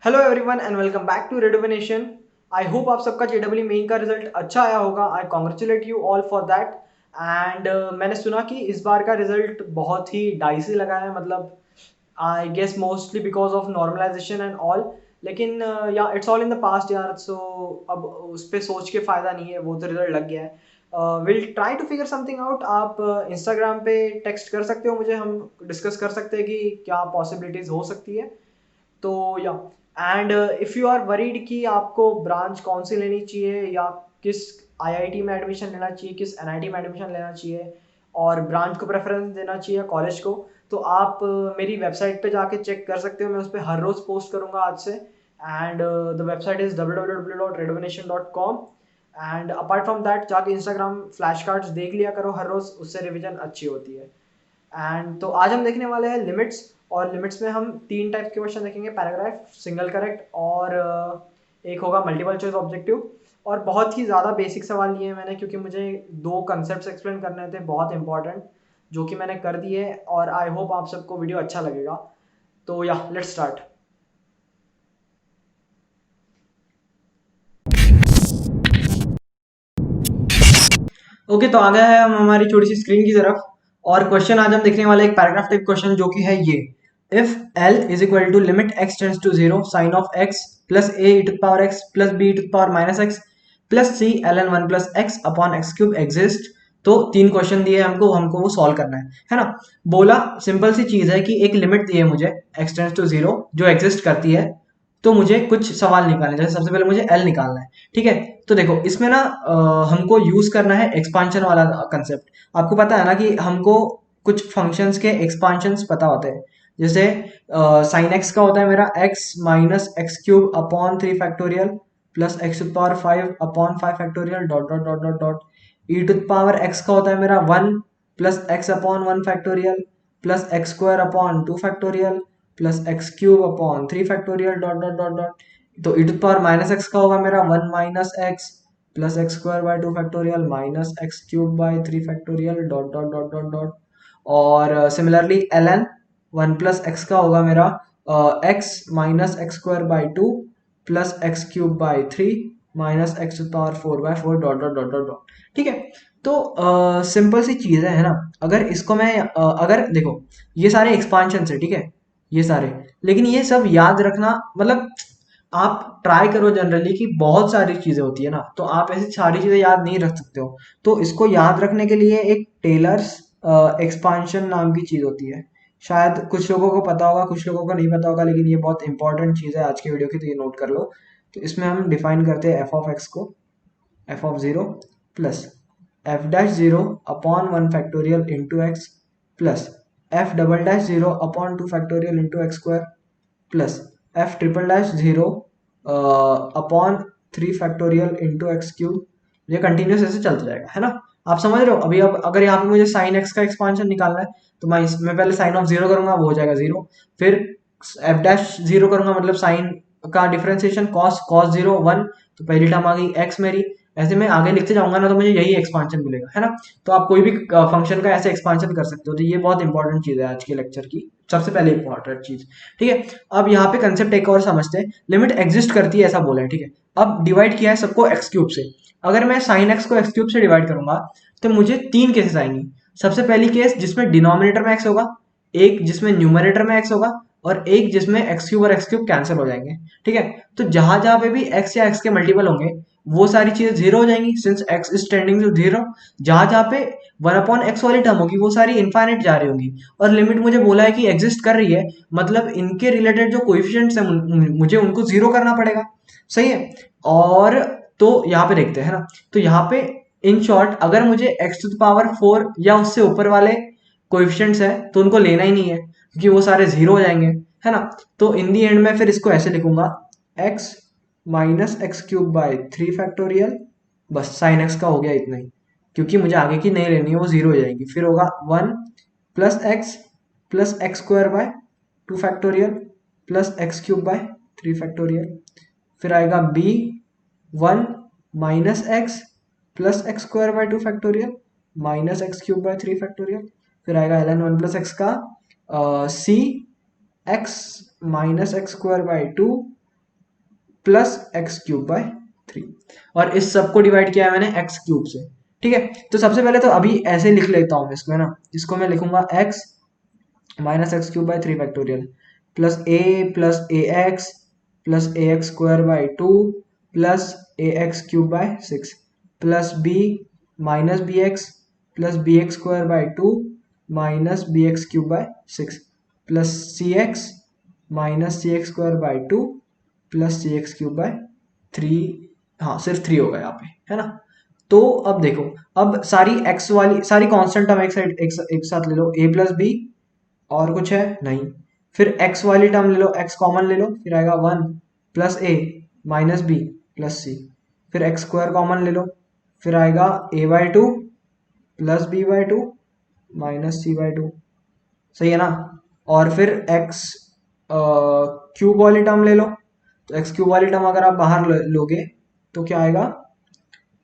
Hello everyone and welcome back to रेडोविनेशन। I hope आप सबका जेडब्ल्यू मेन का रिजल्ट अच्छा आया होगा। I congratulate you all for that. And मैंने सुना कि इस बार का रिजल्ट बहुत ही डाइसी लगा है, मतलब I guess mostly because of normalization and all. लेकिन yeah it's all in the past यार, सो अब उस पर सोच के फ़ायदा नहीं है, वो तो रिजल्ट लग गया है। Will try to figure something out. आप इंस्टाग्राम पे टेक्स्ट कर सकते हो मुझे, हम डिस्कस कर सकते हैं कि क्या पॉसिबिलिटीज़ हो सकती है। तो yeah and if you are worried कि आपको ब्रांच कौन सी लेनी चाहिए या किस आईआईटी में एडमिशन लेना चाहिए, किस एनआईटी में एडमिशन लेना चाहिए और ब्रांच को प्रेफरेंस देना चाहिए कॉलेज को, तो आप मेरी वेबसाइट पे जाके चेक कर सकते हो। मैं उस पर हर रोज़ पोस्ट करूँगा आज से। And the website is www.redovation.com। And apart from that जाके इंस्टाग्राम फ्लैश कार्ड्स देख लिया करो हर रोज़, उससे रिविजन अच्छी होती है। एंड तो आज हम देखने वाले हैं लिमिट्स। और लिमिट्स में हम तीन टाइप के क्वेश्चन देखेंगे, पैराग्राफ, सिंगल करेक्ट और एक होगा मल्टीपल चॉइस ऑब्जेक्टिव। और बहुत ही ज़्यादा बेसिक सवाल लिए हैं मैंने, क्योंकि मुझे दो कंसेप्ट एक्सप्लेन करने थे बहुत इंपॉर्टेंट, जो कि मैंने कर दिए। और आई होप आप सबको वीडियो अच्छा लगेगा। तो या लेट्स स्टार्ट। ओके, तो आ गया है हम हमारी छोटी सी स्क्रीन की तरफ। और क्वेश्चन आज हम देखने वाले एक पैराग्राफ टाइप क्वेश्चन, जो कि है ये: if L is equal to limit X tends to zero sine of x plus A E to power X plus B to power minus x plus C L N one plus X upon X cube exist. तो तीन question दिए हमको हमको वो solve करना है ना। बोला सिंपल सी चीज है कि एक लिमिट दी है मुझे एक्स टेंस टू जीरो जो एग्जिस्ट करती है, तो मुझे कुछ सवाल निकालने, जैसे सबसे पहले मुझे एल निकालना है। ठीक है, तो देखो इसमें ना हमको यूज करना है एक्सपांशन वाला कंसेप्ट। आपको पता है ना कि हमको कुछ फंक्शंस के एक्सपांशंस पता होते हैं। जैसे साइन एक्स का होता है मेरा x minus x cube upon three factorial plus X to power five upon five factorial dot dot dot dot dot. E to power X का होता है मेरा one plus X upon one factorial plus x square upon two factorial plus x cube upon three factorial dot dot dot dot. तो E to power minus X का होगा मेरा one minus x plus x square by two factorial minus x cube by three factorial dot dot dot dot dot. और similarly l N one plus x का होगा मेरा x minus x square by two plus x cube by three minus x power four by four dot dot dot dot dot. ठीक है, तो simple सी चीज़ है ना। अगर इसको मैं अगर देखो ये सारे एक्सपांशन है, ठीक है, ये सारे, लेकिन ये सब याद रखना मतलब आप ट्राई करो जनरली कि बहुत सारी चीजें होती है ना, तो आप ऐसी सारी चीजें याद नहीं रख सकते हो। तो इसको याद रखने के लिए एक टेलर्स एक्सपांशन नाम की चीज होती है। शायद कुछ लोगों को पता होगा, कुछ लोगों को नहीं पता होगा, लेकिन ये बहुत इंपॉर्टेंट चीज है आज के वीडियो की, तो ये नोट कर लो। तो इसमें हम डिफाइन करते हैं एफ ऑफ एक्स को F of zero plus F dash zero upon one factorial into x plus F double dash zero upon two factorial into x square plus F triple dash zero upon three factorial into x cube. ये continuous ऐसे चलता जाएगा, है ना। आप समझ रहे हो। अभी अब अगर यहाँ पे मुझे साइन एक्स का एक्सपांशन निकालना है, तो मैं पहले साइन ऑफ जीरो करूंगा, वो हो जाएगा जीरो। फिर एफ डैश जीरो करूंगा, मतलब साइन का differentiation cos cos zero one, तो पहली टर्म आ गई एक्स मेरी। ऐसे मैं आगे लिखते जाऊंगा ना, तो मुझे यही एक्सपांशन मिलेगा, है ना। तो आप कोई भी फंक्शन का ऐसे एक्सपांशन कर सकते हो। तो ये बहुत इंपॉर्टेंट चीज है आज के लेक्चर की, सबसे पहले इंपॉर्टेंट चीज। ठीक है, अब यहाँ पे कंसेप्ट एक और समझते हैं। लिमिट एग्जिस्ट करती है ऐसा बोला है, ठीक है। अब डिवाइड किया है सबको एक्स क्यूब से। अगर मैं साइन एक्स को एक्स क्यूब से डिवाइड करूंगा, तो मुझे तीन केसेस आएंगी। सबसे पहली केस जिसमें डिनोमिनेटर में एक्स होगा, एक जिसमें न्यूमरेटर में एक्स होगा, और एक जिसमें एक्स क्यूब और एक्स क्यूब कैंसिल हो जाएंगे। ठीक है, तो जहां जहां पे भी एक्स या एक्स के मल्टीपल होंगे, वो सारी चीजें जीरो हो जाएंगी, since X is tending to zero. जहां जहां पे वन अपॉन एक्स वाली टर्म होगी, वो सारी इनफाइनाइट जा रही होंगी। और लिमिट मुझे बोला है कि एग्जिस्ट कर रही है, मतलब इनके रिलेटेड जो कोएफिशिएंट्स हैं मुझे उनको जीरो करना पड़ेगा। सही है। और तो यहाँ पे देखते हैं ना, तो यहाँ पे इन शॉर्ट अगर मुझे X to the power four या उससे ऊपर वाले कोएफिशिएंट्स है, तो उनको लेना ही नहीं है, क्योंकि वो सारे जीरो हो जाएंगे, है ना। तो इन दी एंड में फिर इसको ऐसे लिखूंगा: x minus x cube by three factorial, बस साइन एक्स का हो गया इतना ही, क्योंकि मुझे आगे की नहीं लेनी है, वो जीरो हो जाएगी। फिर होगा one plus x square by two factorial plus x cube by three factorial. फिर आएगा b one minus x plus x square by two factorial minus x cube by three factorial. फिर आएगा l N one plus x का सी x minus x square by two plus x cube by 3, और इस सब को divide किया है मैंने एक्स क्यूब से। ठीक है, तो सबसे पहले तो अभी ऐसे लिख लेता हूँ इसको, है ना। इसको मैं लिखूंगा x minus x cube by 3 factorial plus a x plus a x square by 2 plus a x cube by 6 plus b minus b x square by 2 minus b x cube by 6 plus c x minus c x square by 2 plus c x cube by 3। हाँ, सिर्फ 3 होगा यहाँ पे, है ना। तो अब देखो, अब सारी एक्स वाली सारी कांस्टेंट टर्म एक साइड एक साथ ले लो, ए प्लस बी, और कुछ है नहीं। फिर एक्स वाली टर्म ले लो, एक्स कॉमन ले लो, फिर आएगा 1 plus a minus b plus c. फिर एक्स स्क्वायर कॉमन ले लो, फिर आएगा a by 2 plus b by 2 minus c by 2। सही है ना। और फिर एक्स क्यूब वाली टर्म ले लो, तो एक्स क्यूब वाली टर्म अगर आप बाहर लोगे तो क्या आएगा,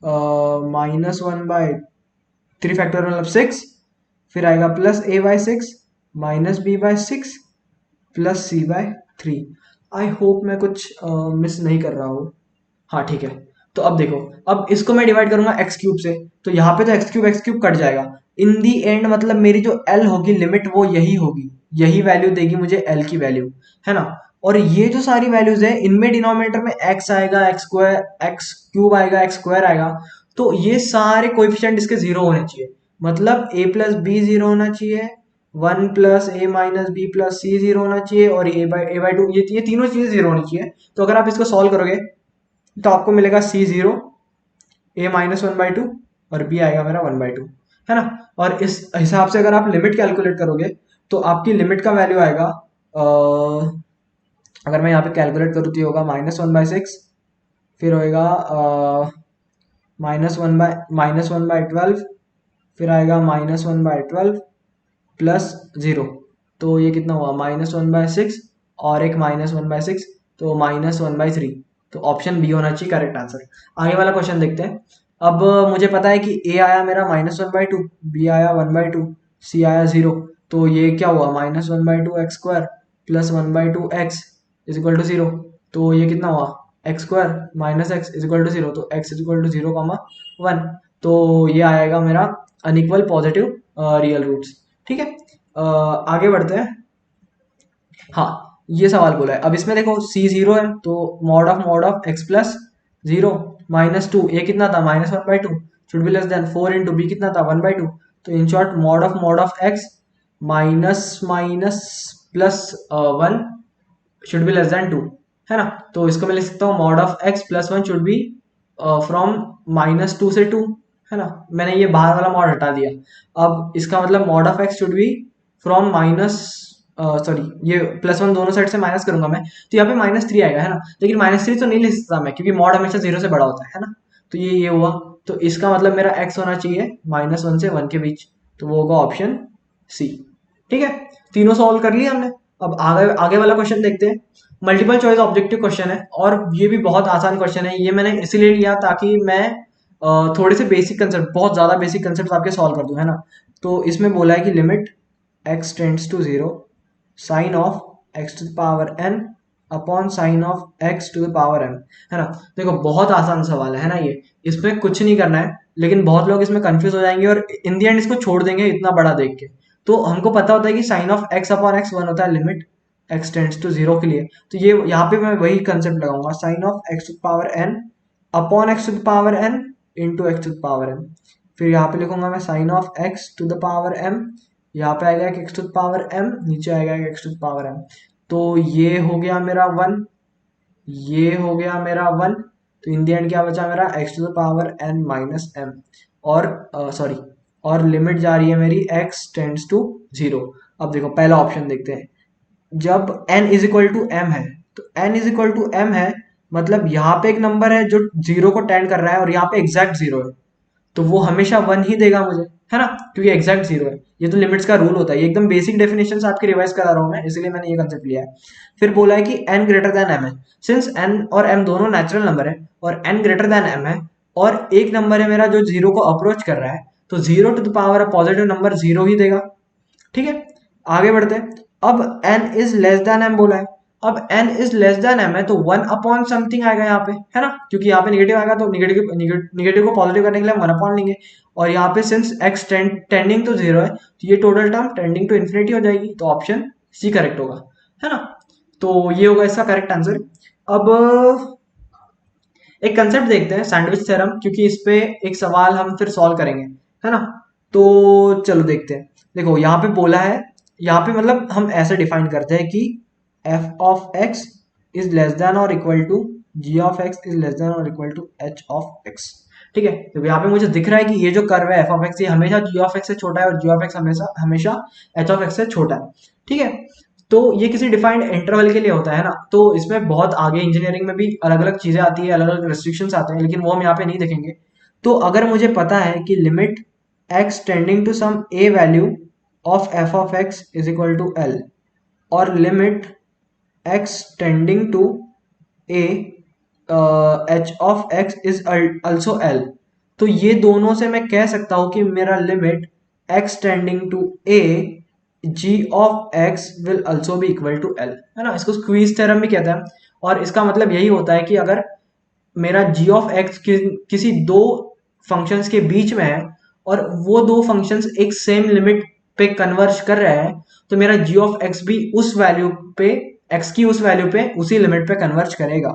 -1/3 मतलब 6। फिर आएगा plus a by 6 minus b by 6 plus c by 3। I hope मैं कुछ मिस नहीं कर रहा हूँ। हाँ ठीक है। तो अब देखो, अब इसको मैं डिवाइड करूंगा एक्स क्यूब से, तो यहाँ पे तो एक्स क्यूब कट जाएगा। इन दी एंड मतलब मेरी जो एल होगी लिमिट वो यही होगी, यही वैल्यू देगी मुझे एल की वैल्यू, है ना। और ये जो सारी वैल्यूज है इनमें डिनोमिनेटर में एक्स आएगा, एक्स स्क्वायर एक्स क्यूब आएगा, एक्स स्क्वायर आएगा, तो ये सारे कोएफिशिएंट इसके जीरो होने चाहिए। मतलब ए प्लस बी जीरो होना चाहिए, 1 plus a minus b plus C zero होना चाहिए, और ए बाई 2, ये तीनों चीजें जीरो होनी चाहिए। तो अगर आप इसको सॉल्व करोगे तो आपको मिलेगा सी जीरो, ए -1/2, और बी आएगा मेरा 1/2, है ना। और इस हिसाब से अगर आप लिमिट कैलकुलेट करोगे तो आपकी लिमिट का वैल्यू आएगा, अगर मैं यहाँ पे कैलकुलेट करूँ तो ये होगा -1/6, फिर होएगा -1/12, फिर आएगा -1/12 प्लस 0। तो ये कितना हुआ, -1/6 और एक -1/6, तो -1/3। तो ऑप्शन बी होना चाहिए करेक्ट आंसर। आगे वाला क्वेश्चन देखते हैं। अब मुझे पता है कि ए आया मेरा -1/2, बी आया 1/2, सी आया 0। तो ये क्या हुआ, -1/2 x square plus 1/2 x is equal to 0। तो ये कितना हुआ, x square minus x is equal to 0, तो एक्स इज इक्वल टू 0, 1। तो ये आएगा मेरा अनइक्वल पॉजिटिव रियल रूट्स। ठीक है, आगे बढ़ते हैं। हाँ, ये सवाल बोला है। अब इसमें देखो सी जीरो है, तो mod of x plus zero -2, ये कितना था, -1/2, should be less than 4 into b कितना था, 1/2। तो in short mod of x minus minus plus 1 should be less than 2, है ना। तो इसको मैं लिख सकता हूँ mod of x plus 1 should be from -2 से 2, है ना। मैंने ये बाहर वाला मॉड हटा दिया। अब इसका मतलब mod of x should be from minus, sorry ये +1 दोनों साइड से माइनस करूंगा मैं, तो यहाँ पे -3 आएगा, है ना। लेकिन -3 तो नहीं लिख सकता मैं, क्योंकि मॉड हमेशा 0 से बड़ा होता है ना। तो ये हुआ, तो इसका मतलब मेरा x होना चाहिए -1 से 1 के बीच, तो वो होगा ऑप्शन सी। ठीक है, तीनों सॉल्व कर लिया हमने। अब आगे आगे वाला क्वेश्चन देखते हैं। मल्टीपल चॉइस ऑब्जेक्टिव क्वेश्चन है, और ये भी बहुत आसान क्वेश्चन है। ये मैंने इसीलिए लिया ताकि मैं थोड़े से बेसिक कंसेप्ट, बहुत ज्यादा बेसिक कंसेप्ट आपके सॉल्व कर दूं, है ना। तो इसमें बोला है कि limit x tends to 0 sine of x to the power n upon sine of x to the power m, है ना। देखो बहुत आसान सवाल है ना ये, इसमें कुछ नहीं करना है, लेकिन बहुत लोग इसमें कंफ्यूज हो जाएंगे और इन दी एंड इसको छोड़ देंगे इतना बड़ा देख के। तो हमको पता होता है कि sine of x upon x 1 होता है लिमिट x टेंड्स टू 0 के लिए। तो ये यहाँ पे मैं वही कंसेप्ट लगाऊंगा, sine of x to the power n upon x to the power n into x to the power m। फिर यहाँ पे लिखूंगा मैं sine of x to the power m, यहाँ पे आएगा x to the power m, नीचे आएगा x to the power m। तो ये हो गया मेरा 1, ये हो गया मेरा 1। तो इन दी एंड क्या बचा मेरा, x to the power n minus m, और सॉरी, और लिमिट जा रही है मेरी x टेंड्स टू 0। अब देखो पहला ऑप्शन देखते हैं। जब n is equal to m है, तो n is equal to m है, मतलब यहाँ पे एक नंबर है जो 0 को टेंड कर रहा है, और यहाँ पे एग्जैक्ट 0 है, तो वो हमेशा 1 ही देगा मुझे, है ना, क्योंकि एग्जैक्ट 0 है। ये तो लिमिट्स का रूल होता है, ये एकदम बेसिक डेफिनेशन आपके रिवाइज करा रहा हूँ मैं, इसलिए मैंने ये कंसेप्ट लिया है। फिर बोला है कि n ग्रेटर देन m है, सिंस n और m दोनों नेचुरल नंबर है और n ग्रेटर देन m है, और एक नंबर है मेरा जो 0 को अप्रोच कर रहा है, तो 0 to the power positive number 0 ही देगा। ठीक है, आगे बढ़ते हैं। अब n is less than m बोला है, अब n is less than m है तो 1 अपॉन समथिंग आएगा यहाँ पे, है ना, क्योंकि यहाँ पे निगेटिव आएगा तो निगेटिव को पॉजिटिव करने के लिए हम 1 अपॉन लेंगे, और यहाँ पे सिंस x टेंडिंग टू 0 है तो ये total term tending to infinity हो जाएगी, तो ऑप्शन सी करेक्ट होगा, है ना। तो ये होगा इसका करेक्ट आंसर। अब एक कंसेप्ट देखते हैं सैंडविच थ्योरम, क्योंकि इस पे एक सवाल हम फिर सॉल्व करेंगे, है ना। तो चलो देखते हैं। देखो यहाँ पे बोला है, यहाँ पे मतलब हम ऐसे डिफाइन करते हैं कि f of x is less than और equal to g of x is less than और equal to h of x। ठीक है, तो यहाँ पे मुझे दिख रहा है कि ये जो कर्व है f ऑफ x ये हमेशा g ऑफ x से छोटा है और g ऑफ x हमेशा हमेशा h ऑफ x से छोटा है। ठीक है, तो ये किसी डिफाइंड इंटरवल के लिए होता है ना, तो इसमें बहुत आगे इंजीनियरिंग में भी अलग अलग चीजें आती है, अलग अलग रेस्ट्रिक्शंस आते हैं, लेकिन वो हम यहाँ पे नहीं देखेंगे। तो अगर मुझे पता है कि limit x tending to some a value of f of x is equal to l, और limit x tending to a h of x is also l, तो ये दोनों से मैं कह सकता हूं कि मेरा limit x tending to a g of x will also be equal to l, है ना। इसको स्क्वीज थ्योरम भी कहते हैं, और इसका मतलब यही होता है कि अगर मेरा g ऑफ x किसी दो फंक्शंस के बीच में है और वो दो फंक्शंस एक सेम लिमिट पे कन्वर्ज कर रहे हैं, तो मेरा g ऑफ x भी उस वैल्यू पे, x की उस वैल्यू पे उसी लिमिट पे कन्वर्ज करेगा,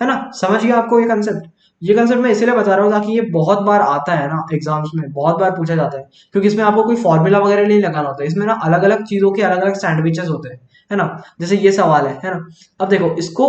है ना। समझ गया आपको ये कंसेप्ट? ये कंसेप्ट मैं इसीलिए बता रहा हूँ ताकि ये बहुत बार आता है ना एग्जाम्स में, बहुत बार पूछा जाता है, क्योंकि इसमें आपको कोई फॉर्मूला वगैरह नहीं लगाना होता है, इसमें ना अलग अलग चीजों के अलग अलग सैंडविचेस होते हैं, है ना। जैसे ये सवाल है ना। अब देखो इसको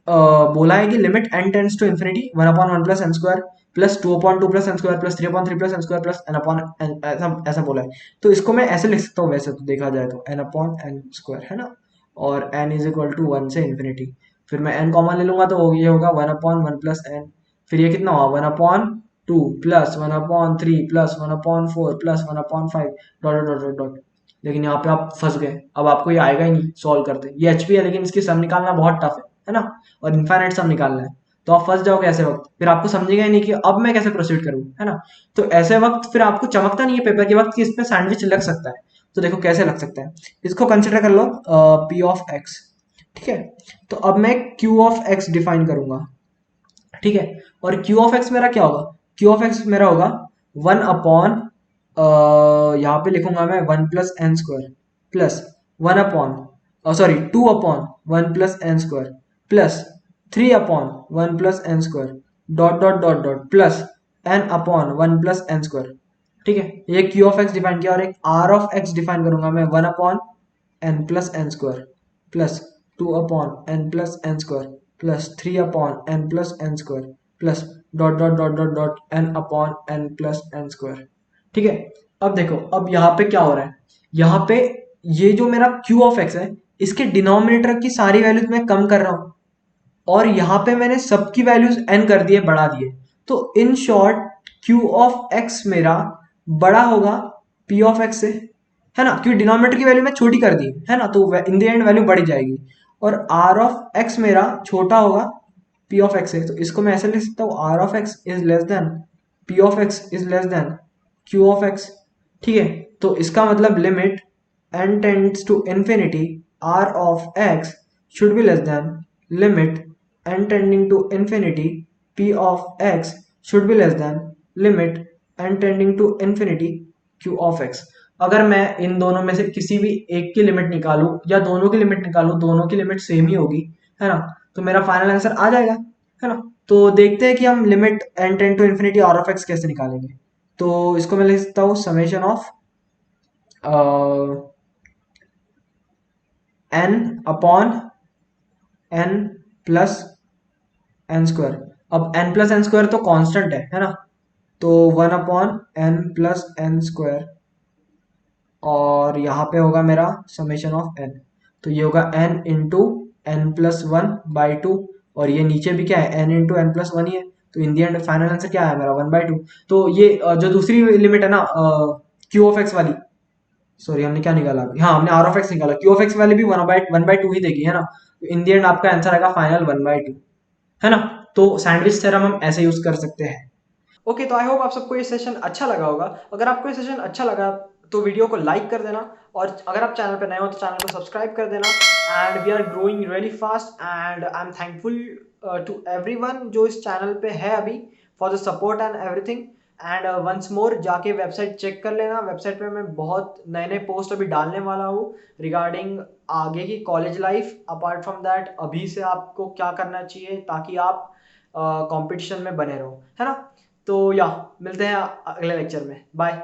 बोला है कि limit n tends to infinity 1 upon 1 plus n square plus 2 upon 2 plus n square plus 3 upon 3 plus n square plus n upon n, ऐसा ऐसा बोला है। तो इसको मैं ऐसे लिख सकता हूँ, वैसे तो देखा जाए तो n अपॉन एन स्क्वायर, है ना, और n इज इक्वल टू 1 से इन्फिनिटी, फिर मैं n कॉमन ले लूंगा तो ये होगा 1 अपॉन 1 प्लस एन, फिर ये कितना हुआ 1 upon 2 plus 1 upon 3 plus 1 upon 4 plus 1 upon 5 dot dot dot dot. लेकिन यहाँ पे आप फंस गए, अब आपको ये आएगा ही नहीं सॉल्व करते, ये एचपी है लेकिन इसकी सम निकालना बहुत टफ है ना, और इनफाइनाइट सम निकालना है, तो आप फंस जाओगे ऐसे वक्त, फिर आपको समझेगा ही नहीं कि अब मैं कैसे प्रोसीड करूँ, है ना। तो ऐसे वक्त फिर आपको चमकता नहीं है पेपर के वक्त कि इसमें सैंडविच लग सकता है। तो देखो कैसे लग सकता है, इसको कंसिडर कर लो पी ऑफ एक्स, ठीक है। तो अब मैं क्यू ऑफ एक्स डिफाइन करूंगा, ठीक है, और क्यू ऑफ एक्स मेरा क्या होगा, क्यू ऑफ एक्स मेरा होगा 1 अपॉन, यहाँ पे लिखूंगा मैं 1 plus n square plus 1 upon, sorry 2 upon 1 plus n square plus 3 upon 1 plus n square dot dot dot dot plus n upon 1 plus n square. ठीक है, ये क्यू ऑफ एक्स डिफाइन किया, और एक आर ऑफ एक्स डिफाइन करूंगा मैं 1 upon n plus n square plus 2 upon n plus n square plus 3 upon n plus n square plus dot dot dot dot dot n upon n plus n square. ठीक है, अब देखो अब यहाँ पे क्या हो रहा है, यहाँ पे ये जो मेरा क्यू ऑफ एक्स है इसके डिनोमिनेटर की सारी वैल्यूज मैं कम कर रहा हूँ, और यहाँ पे मैंने सबकी वैल्यूज n कर दिए, बढ़ा दिए, तो in short q of x मेरा बड़ा होगा p ऑफ x से, है ना, क्योंकि डिनोमिनेटर की वैल्यू मैं छोटी कर दी, है ना, तो इन द एंड वैल्यू बढ़ जाएगी, और r ऑफ x मेरा छोटा होगा p ऑफ x से, तो इसको मैं ऐसे लिख सकता हूँ r of x is less than p of x is less than q of x। ठीक है, तो इसका मतलब limit n tends to infinity r of x should be less than limit n tending to infinity p of x should be less than limit n tending to infinity q of x। अगर मैं इन दोनों में से किसी भी एक की limit निकालूं या दोनों की लिमिट निकालूं, दोनों की लिमिट सेम ही होगी, है ना, तो मेरा फाइनल आंसर आ जाएगा, है ना। तो देखते हैं कि हम limit n tend to infinity r of x कैसे निकालेंगे। तो इसको मैं लिख सकता हूँ summation of n upon n plus n square. अब n प्लस एन स्क्वायर तो कांस्टेंट है ना, तो 1 upon n plus n square, और यहाँ पे होगा मेरा समेशन ऑफ n, तो ये होगा n into n plus one by two, और ये नीचे भी क्या है n into n plus one ही है, तो in the end final answer क्या है मेरा 1/2। तो ये जो दूसरी लिमिट है ना क्यू ऑफ एक्स वाली, सॉरी हमने क्या निकाला अभी, हाँ हमने आर ऑफ एक्स निकाला, क्यू ऑफ एक्स वाली भी 1/2 ही देगी, है ना, तो इन दी एंड आपका आंसर आएगा फाइनल 1/2, है ना। तो सैंडविच थ्योरम हम ऐसे यूज कर सकते हैं। ओके, तो आई होप आप सबको ये सेशन अच्छा लगा होगा। अगर आपको ये सेशन अच्छा लगा तो वीडियो को लाइक कर देना, और अगर आप चैनल पर नए हो तो चैनल को सब्सक्राइब कर देना, and we are growing really fast and I am thankful to everyone जो इस चैनल पे है अभी for the support and everything. And once more जाके वेबसाइट चेक कर लेना, वेबसाइट पे मैं बहुत नए नए पोस्ट अभी डालने वाला हूँ रिगार्डिंग आगे की college life. Apart from that अभी से आपको क्या करना चाहिए ताकि आप कंपटीशन में बने रहो, है ना। तो या मिलते हैं अगले लेक्चर में, बाय।